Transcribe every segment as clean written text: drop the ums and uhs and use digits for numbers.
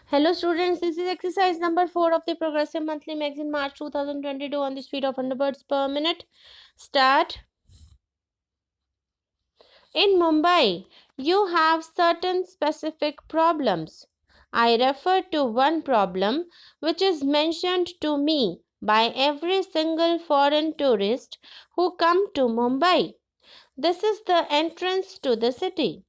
Hello students, this is exercise number 4 of the Progressive Monthly Magazine March 2022 on the speed of 100 words per minute. Start. In Mumbai, you have certain specific problems. I refer to one problem which is mentioned to me by every single foreign tourist who come to Mumbai. This is the entrance to the city.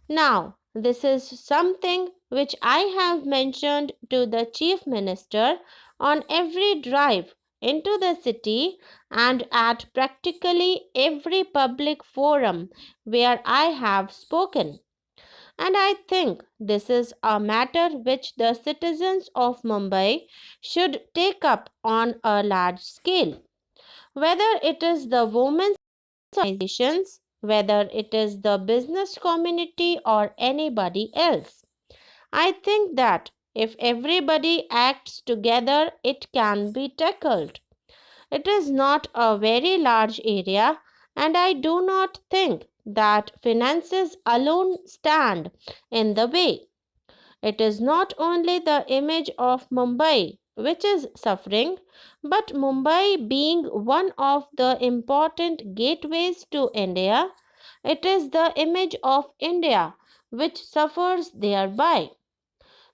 Now, this is something which I have mentioned to the Chief Minister on every drive into the city and at practically every public forum where I have spoken. And I think this is a matter which the citizens of Mumbai should take up on a large scale. Whether it is the women's organizations, whether it is the business community or anybody else. I think that if everybody acts together, it can be tackled. It is not a very large area, and I do not think that finances alone stand in the way. It is not only the image of Mumbai which is suffering, but Mumbai being one of the important gateways to India, it is the image of India which suffers thereby.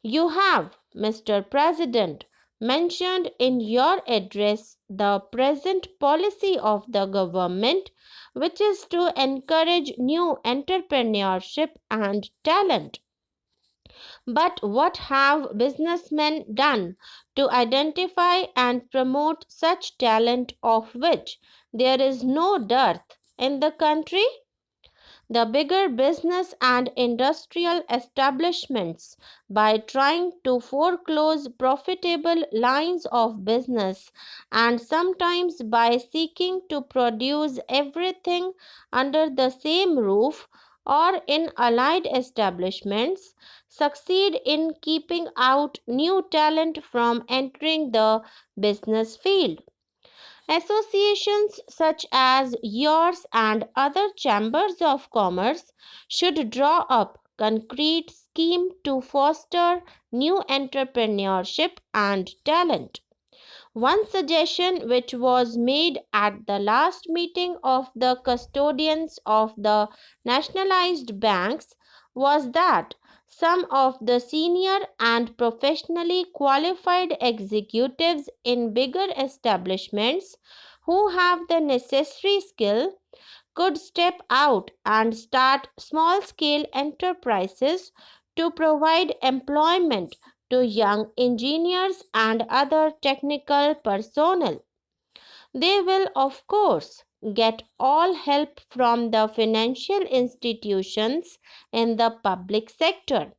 You have, Mr. President, mentioned in your address the present policy of the government, which is to encourage new entrepreneurship and talent. But what have businessmen done to identify and promote such talent of which there is no dearth in the country? The bigger business and industrial establishments, by trying to foreclose profitable lines of business and sometimes by seeking to produce everything under the same roof or in allied establishments, succeed in keeping out new talent from entering the business field. Associations such as yours and other chambers of commerce should draw up concrete scheme to foster new entrepreneurship and talent. One suggestion which was made at the last meeting of the custodians of the nationalized banks was that some of the senior and professionally qualified executives in bigger establishments who have the necessary skill could step out and start small scale enterprises to provide employment to young engineers and other technical personnel. They will, of course, get all help from the financial institutions in the public sector.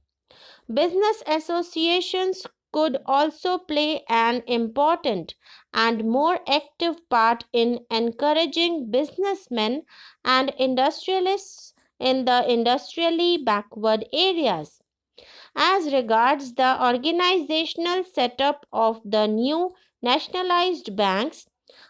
Business associations could also play an important and more active part in encouraging businessmen and industrialists in the industrially backward areas. As regards the organizational setup of the new nationalized banks,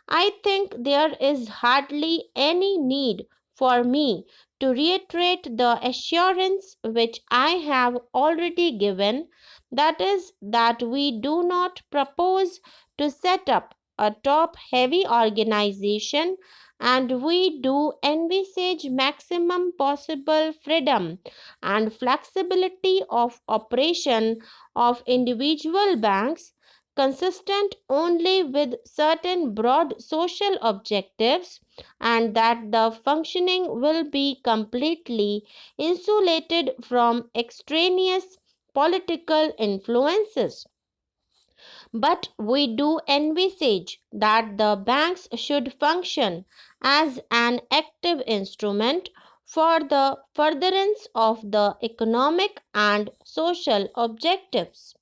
I think there is hardly any need for me to reiterate the assurance which I have already given, that is, that we do not propose to set up a top heavy organization and we do envisage maximum possible freedom and flexibility of operation of individual banks consistent only with certain broad social objectives, and that the functioning will be completely insulated from extraneous political influences. But we do envisage that the banks should function as an active instrument for the furtherance of the economic and social objectives.